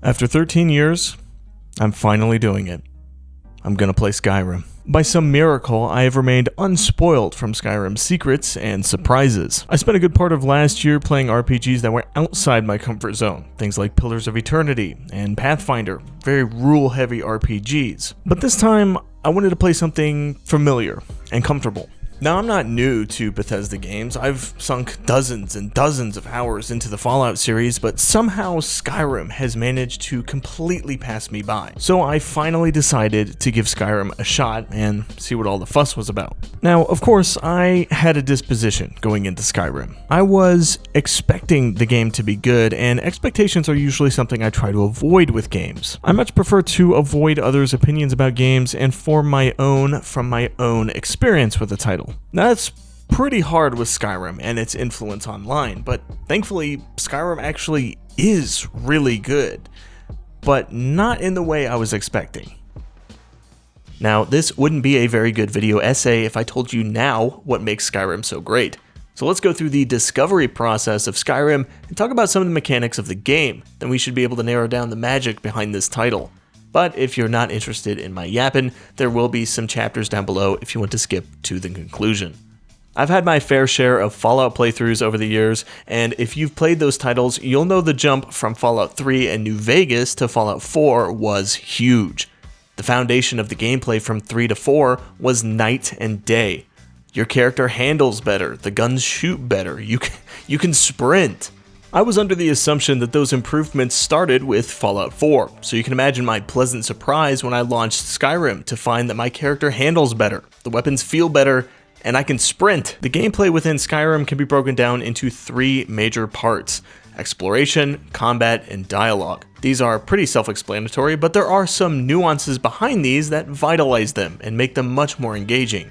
After 13 years, I'm finally doing it. I'm gonna play Skyrim. By some miracle, I have remained unspoiled from Skyrim's secrets and surprises. I spent a good part of last year playing RPGs that were outside my comfort zone, things like Pillars of Eternity and Pathfinder, very rule-heavy RPGs. But this time, I wanted to play something familiar and comfortable. Now, I'm not new to Bethesda games. I've sunk dozens and dozens of hours into the Fallout series, but somehow Skyrim has managed to completely pass me by. So I finally decided to give Skyrim a shot and see what all the fuss was about. Now, of course, I had a disposition going into Skyrim. I was expecting the game to be good, and expectations are usually something I try to avoid with games. I much prefer to avoid others' opinions about games and form my own from my own experience with the title. Now, that's pretty hard with Skyrim and its influence online, but thankfully Skyrim actually is really good, but not in the way I was expecting. Now, this wouldn't be a very good video essay if I told you now what makes Skyrim so great. So let's go through the discovery process of Skyrim and talk about some of the mechanics of the game. Then we should be able to narrow down the magic behind this title. But if you're not interested in my yapping, there will be some chapters down below if you want to skip to the conclusion. I've had my fair share of Fallout playthroughs over the years, and if you've played those titles, you'll know the jump from Fallout 3 and New Vegas to Fallout 4 was huge. The foundation of the gameplay from 3 to 4 was night and day. Your character handles better, the guns shoot better, you can sprint. I was under the assumption that those improvements started with Fallout 4, so you can imagine my pleasant surprise when I launched Skyrim to find that my character handles better, the weapons feel better, and I can sprint. The gameplay within Skyrim can be broken down into 3 major parts: exploration, combat, and dialogue. These are pretty self-explanatory, but there are some nuances behind these that vitalize them and make them much more engaging.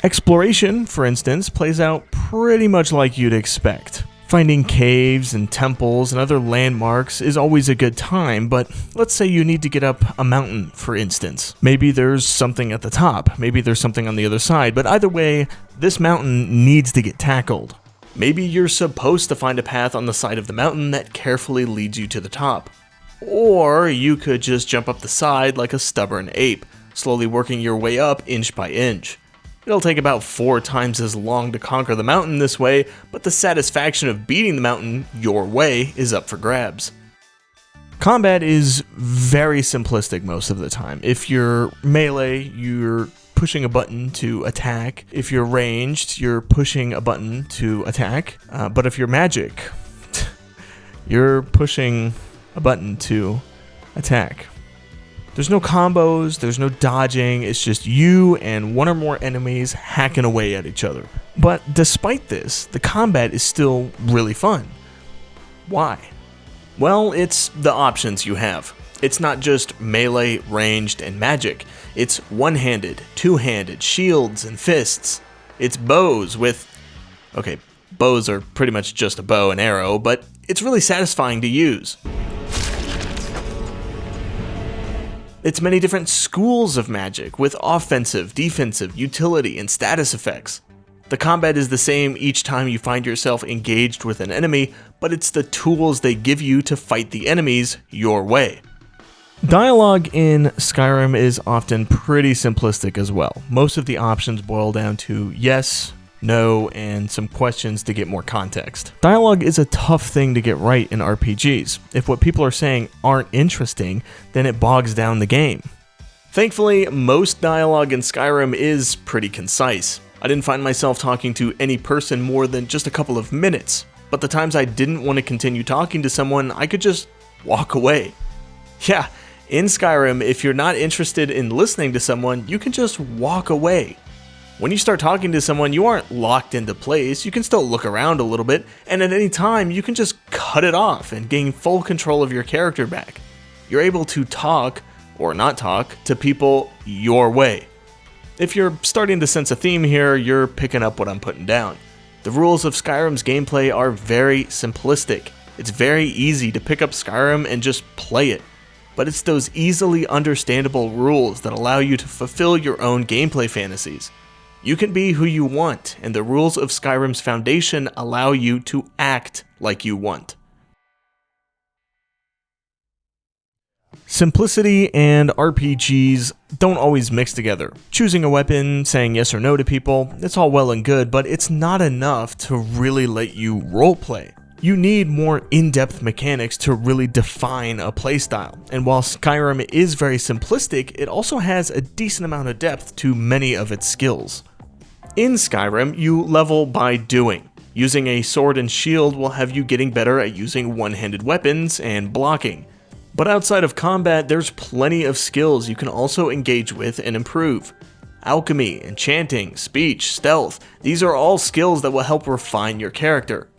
Exploration, for instance, plays out pretty much like you'd expect. Finding caves and temples and other landmarks is always a good time, but let's say you need to get up a mountain, for instance. Maybe there's something at the top, maybe there's something on the other side, but either way, this mountain needs to get tackled. Maybe you're supposed to find a path on the side of the mountain that carefully leads you to the top. Or you could just jump up the side like a stubborn ape, slowly working your way up inch by inch. It'll take about 4 times as long to conquer the mountain this way, but the satisfaction of beating the mountain your way is up for grabs. Combat is very simplistic most of the time. If you're melee, you're pushing a button to attack. If you're ranged, you're pushing a button to attack. But if you're magic, you're pushing a button to attack. There's no combos, there's no dodging, it's just you and one or more enemies hacking away at each other. But despite this, the combat is still really fun. Why? Well, it's the options you have. It's not just melee, ranged, and magic. It's one-handed, two-handed, shields, and fists. It's bows with... Okay, bows are pretty much just a bow and arrow, but it's really satisfying to use. It's many different schools of magic, with offensive, defensive, utility, and status effects. The combat is the same each time you find yourself engaged with an enemy, but it's the tools they give you to fight the enemies your way. Dialogue in Skyrim is often pretty simplistic as well. Most of the options boil down to yes, no, and some questions to get more context. Dialogue is a tough thing to get right in RPGs. If what people are saying aren't interesting, then it bogs down the game. Thankfully, most dialogue in Skyrim is pretty concise. I didn't find myself talking to any person more than just a couple of minutes, but the times I didn't want to continue talking to someone, I could just walk away. Yeah, in Skyrim, if you're not interested in listening to someone, you can just walk away. When you start talking to someone, you aren't locked into place. You can still look around a little bit, and at any time, you can just cut it off and gain full control of your character back. You're able to talk, or not talk, to people your way. If you're starting to sense a theme here, you're picking up what I'm putting down. The rules of Skyrim's gameplay are very simplistic. It's very easy to pick up Skyrim and just play it. But it's those easily understandable rules that allow you to fulfill your own gameplay fantasies. You can be who you want, and the rules of Skyrim's foundation allow you to act like you want. Simplicity and RPGs don't always mix together. Choosing a weapon, saying yes or no to people, it's all well and good, but it's not enough to really let you roleplay. You need more in-depth mechanics to really define a playstyle, and while Skyrim is very simplistic, it also has a decent amount of depth to many of its skills. In Skyrim, you level by doing. Using a sword and shield will have you getting better at using one-handed weapons and blocking. But outside of combat, there's plenty of skills you can also engage with and improve. Alchemy, enchanting, speech, stealth, these are all skills that will help refine your character.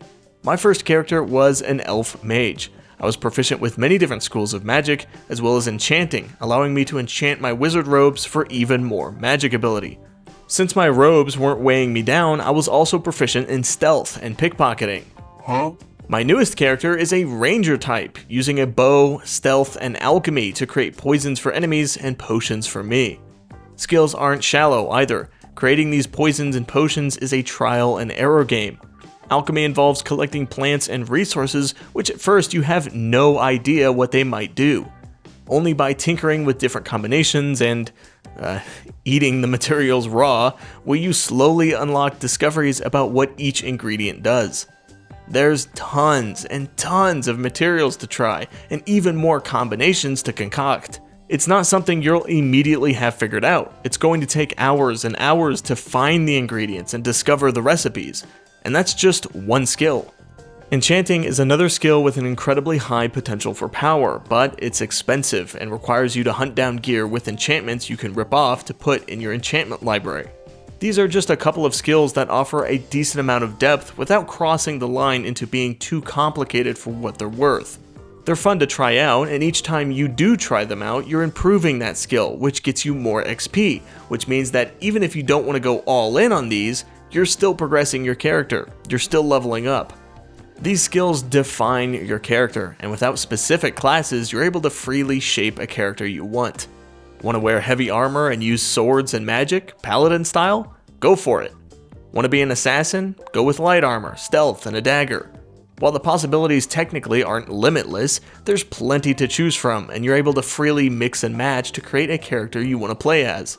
My first character was an elf mage. I was proficient with many different schools of magic, as well as enchanting, allowing me to enchant my wizard robes for even more magic ability. Since my robes weren't weighing me down, I was also proficient in stealth and pickpocketing. My newest character is a ranger type, using a bow, stealth, and alchemy to create poisons for enemies and potions for me. Skills aren't shallow either. Creating these poisons and potions is a trial and error game. Alchemy involves collecting plants and resources, which at first you have no idea what they might do. Only by tinkering with different combinations and eating the materials raw will you slowly unlock discoveries about what each ingredient does. There's tons and tons of materials to try, and even more combinations to concoct. It's not something you'll immediately have figured out. It's going to take hours and hours to find the ingredients and discover the recipes, and that's just one skill. Enchanting is another skill with an incredibly high potential for power, but it's expensive and requires you to hunt down gear with enchantments you can rip off to put in your enchantment library. These are just a couple of skills that offer a decent amount of depth without crossing the line into being too complicated for what they're worth. They're fun to try out, and each time you do try them out, you're improving that skill, which gets you more XP, which means that even if you don't want to go all in on these, you're still progressing your character, you're still leveling up. These skills define your character, and without specific classes, you're able to freely shape a character you want. Want to wear heavy armor and use swords and magic, paladin style? Go for it. Want to be an assassin? Go with light armor, stealth, and a dagger. While the possibilities technically aren't limitless, there's plenty to choose from, and you're able to freely mix and match to create a character you want to play as.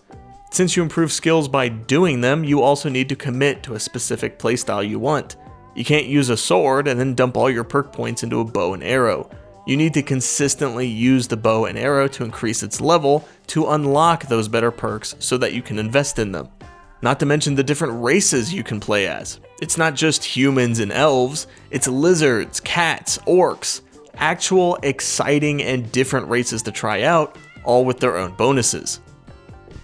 Since you improve skills by doing them, you also need to commit to a specific playstyle you want. You can't use a sword and then dump all your perk points into a bow and arrow. You need to consistently use the bow and arrow to increase its level to unlock those better perks so that you can invest in them. Not to mention the different races you can play as. It's not just humans and elves, it's lizards, cats, orcs. Actual exciting and different races to try out, all with their own bonuses.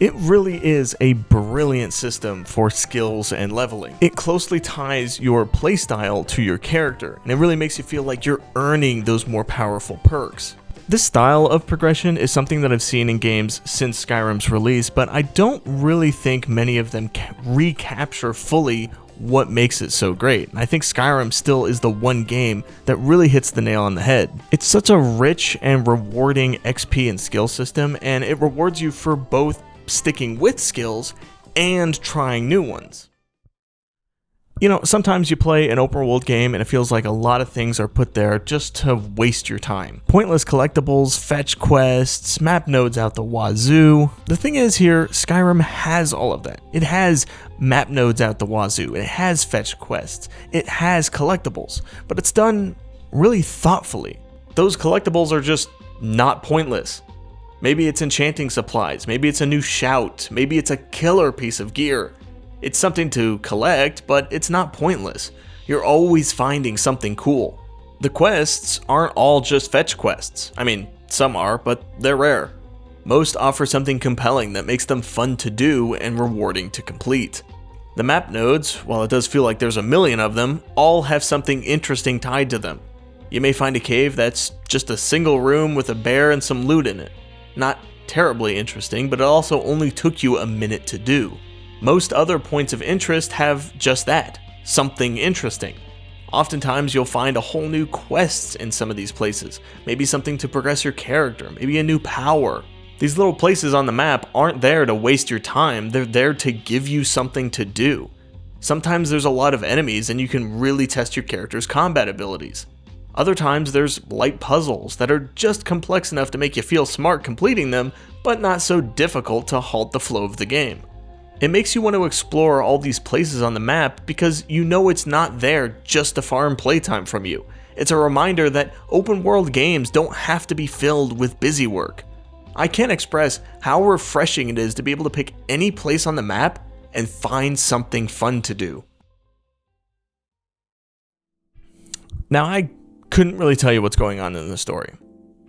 It really is a brilliant system for skills and leveling. It closely ties your playstyle to your character, and it really makes you feel like you're earning those more powerful perks. This style of progression is something that I've seen in games since Skyrim's release, but I don't really think many of them recapture fully what makes it so great. And I think Skyrim still is the one game that really hits the nail on the head. It's such a rich and rewarding XP and skill system, and it rewards you for both sticking with skills and trying new ones. You know, sometimes you play an open world game and it feels like a lot of things are put there just to waste your time. Pointless collectibles, fetch quests, map nodes out the wazoo. The thing is here, Skyrim has all of that. It has map nodes out the wazoo, it has fetch quests, it has collectibles, but it's done really thoughtfully. Those collectibles are just not pointless. Maybe it's enchanting supplies, maybe it's a new shout, maybe it's a killer piece of gear. It's something to collect, but it's not pointless. You're always finding something cool. The quests aren't all just fetch quests. I mean, some are, but they're rare. Most offer something compelling that makes them fun to do and rewarding to complete. The map nodes, while it does feel like there's a million of them, all have something interesting tied to them. You may find a cave that's just a single room with a bear and some loot in it. Not terribly interesting, but it also only took you a minute to do. Most other points of interest have just that, something interesting. Oftentimes you'll find a whole new quest in some of these places, maybe something to progress your character, maybe a new power. These little places on the map aren't there to waste your time, they're there to give you something to do. Sometimes there's a lot of enemies and you can really test your character's combat abilities. Other times there's light puzzles that are just complex enough to make you feel smart completing them, but not so difficult to halt the flow of the game. It makes you want to explore all these places on the map because you know it's not there just to farm playtime from you. It's a reminder that open world games don't have to be filled with busy work. I can't express how refreshing it is to be able to pick any place on the map and find something fun to do. Now, I couldn't really tell you what's going on in the story.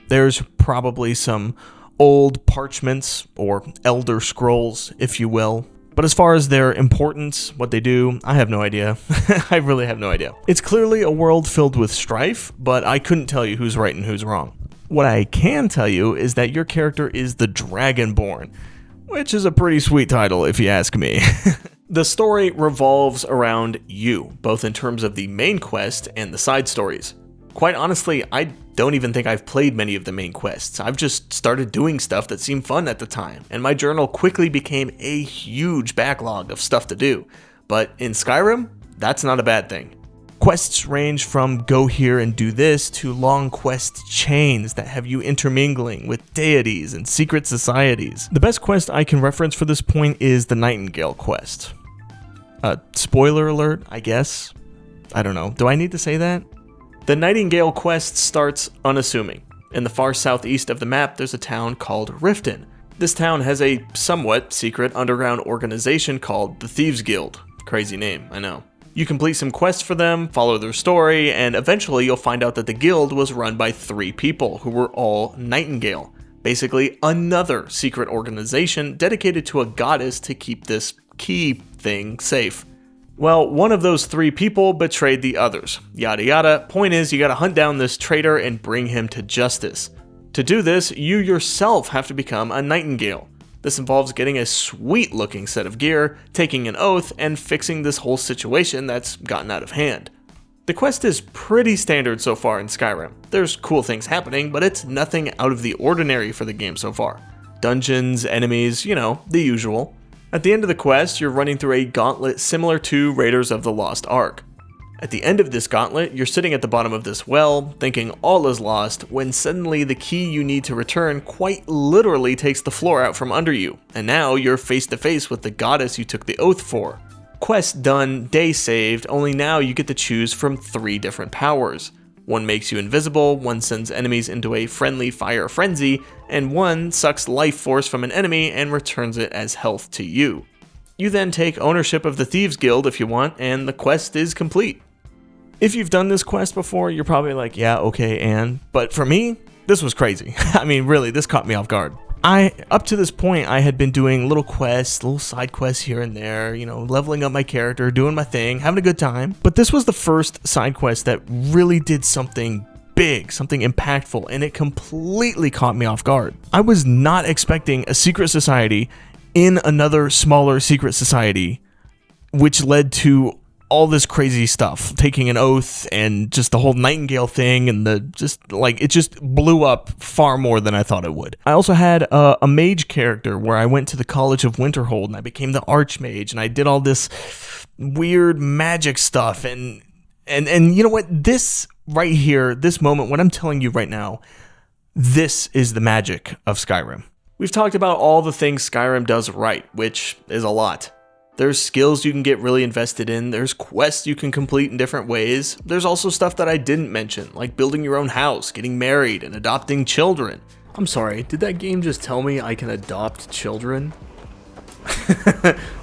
There's probably some old parchments or elder scrolls, if you will. But as far as their importance, what they do, I have no idea. I really have no idea. It's clearly a world filled with strife, but I couldn't tell you who's right and who's wrong. What I can tell you is that your character is the Dragonborn, which is a pretty sweet title if you ask me. The story revolves around you, both in terms of the main quest and the side stories. Quite honestly, I don't even think I've played many of the main quests. I've just started doing stuff that seemed fun at the time, and my journal quickly became a huge backlog of stuff to do. But in Skyrim, that's not a bad thing. Quests range from go here and do this to long quest chains that have you intermingling with deities and secret societies. The best quest I can reference for this point is the Nightingale quest. Spoiler alert, I guess? I don't know. Do I need to say that? The Nightingale quest starts unassuming. In the far southeast of the map, there's a town called Riften. This town has a somewhat secret underground organization called the Thieves Guild. Crazy name, I know. You complete some quests for them, follow their story, and eventually you'll find out that the guild was run by 3 people who were all Nightingale. Basically, another secret organization dedicated to a goddess to keep this key thing safe. Well, one of those 3 people betrayed the others. Yada yada. Point is, you gotta hunt down this traitor and bring him to justice. To do this, you yourself have to become a Nightingale. This involves getting a sweet looking set of gear, taking an oath, and fixing this whole situation that's gotten out of hand. The quest is pretty standard so far in Skyrim. There's cool things happening, but it's nothing out of the ordinary for the game so far. Dungeons, enemies, you know, the usual. At the end of the quest, you're running through a gauntlet similar to Raiders of the Lost Ark. At the end of this gauntlet, you're sitting at the bottom of this well, thinking all is lost, when suddenly the key you need to return quite literally takes the floor out from under you, and now you're face to face with the goddess you took the oath for. Quest done, day saved, only now you get to choose from 3 different powers. One makes you invisible, one sends enemies into a friendly fire frenzy, and one sucks life force from an enemy and returns it as health to you. You then take ownership of the Thieves Guild if you want, and the quest is complete. If you've done this quest before, you're probably like, yeah, okay, and... But for me, this was crazy. I mean, really, this caught me off guard. Up to this point, I had been doing little quests, little side quests here and there, you know, leveling up my character, doing my thing, having a good time. But this was the first side quest that really did something big, something impactful, and it completely caught me off guard. I was not expecting a secret society in another smaller secret society, which led to all this crazy stuff, taking an oath and just the whole Nightingale thing, and it just blew up far more than I thought it would. I also had a mage character where I went to the College of Winterhold and I became the Archmage, and I did all this weird magic stuff, and you know what, this right here, this moment, what I'm telling you right now, this is the magic of Skyrim. We've talked about all the things Skyrim does right, which is a lot. There's skills you can get really invested in, there's quests you can complete in different ways, there's also stuff that I didn't mention, like building your own house, getting married, and adopting children. I'm sorry, did that game just tell me I can adopt children?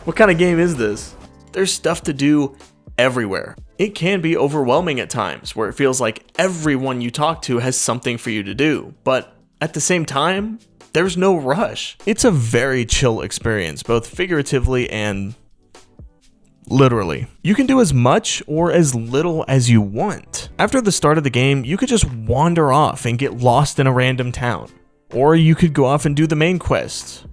What kind of game is this? There's stuff to do everywhere. It can be overwhelming at times, where it feels like everyone you talk to has something for you to do, but at the same time, there's no rush. It's a very chill experience, both figuratively and literally. You can do as much or as little as you want. After the start of the game, you could just wander off and get lost in a random town. Or you could go off and do the main quest.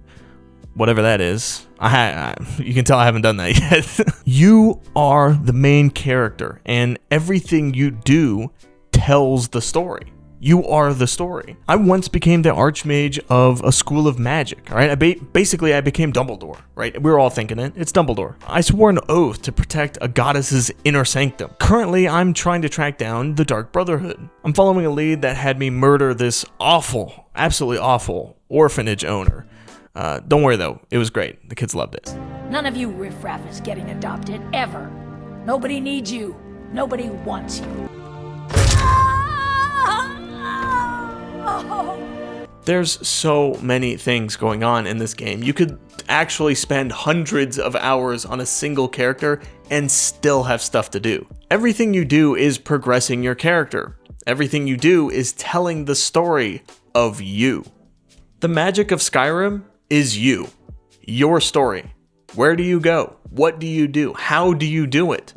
Whatever that is. You can tell I haven't done that yet. You are the main character, and everything you do tells the story. You are the story. I once became the archmage of a school of magic, all right? Basically, I became Dumbledore, right? We were all thinking it. It's Dumbledore. I swore an oath to protect a goddess's inner sanctum. Currently, I'm trying to track down the Dark Brotherhood. I'm following a lead that had me murder this awful, absolutely awful orphanage owner. Don't worry, though. It was great. The kids loved it. None of you riffraff is getting adopted, ever. Nobody needs you. Nobody wants you. There's so many things going on in this game. You could actually spend hundreds of hours on a single character and still have stuff to do. Everything you do is progressing your character. Everything you do is telling the story of you. The magic of Skyrim is you. Your story. Where do you go? What do you do? How do you do it?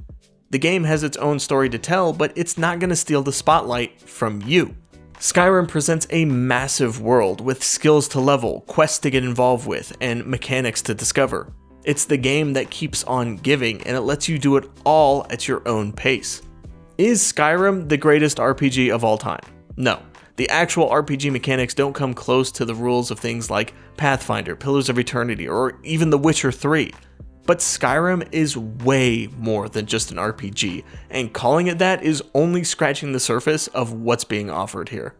The game has its own story to tell, but it's not going to steal the spotlight from you. Skyrim presents a massive world with skills to level, quests to get involved with, and mechanics to discover. It's the game that keeps on giving, and it lets you do it all at your own pace. Is Skyrim the greatest RPG of all time? No. The actual RPG mechanics don't come close to the rules of things like Pathfinder, Pillars of Eternity, or even The Witcher 3. But Skyrim is way more than just an RPG, and calling it that is only scratching the surface of what's being offered here.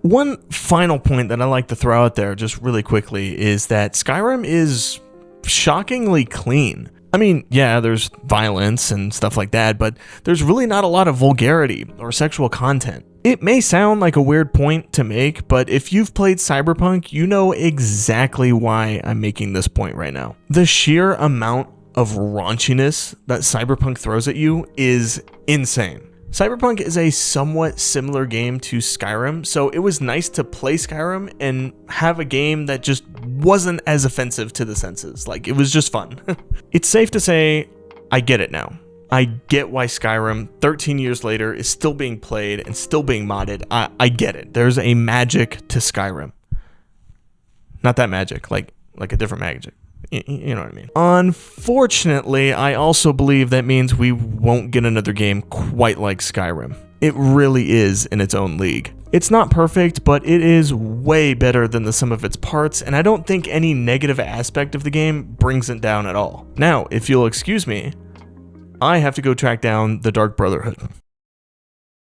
One final point that I like to throw out there just really quickly is that Skyrim is shockingly clean. I mean, yeah, there's violence and stuff like that, but there's really not a lot of vulgarity or sexual content. It may sound like a weird point to make, but if you've played Cyberpunk, you know exactly why I'm making this point right now. The sheer amount of raunchiness that Cyberpunk throws at you is insane. Cyberpunk is a somewhat similar game to Skyrim, so it was nice to play Skyrim and have a game that just wasn't as offensive to the senses. Like, it was just fun. It's safe to say, I get it now. I get why Skyrim, 13 years later, is still being played and still being modded. I get it. There's a magic to Skyrim. Not that magic, like a different magic. You know what I mean. Unfortunately, I also believe that means we won't get another game quite like Skyrim. It really is in its own league. It's not perfect, but it is way better than the sum of its parts, and I don't think any negative aspect of the game brings it down at all. Now, if you'll excuse me, I have to go track down the Dark Brotherhood.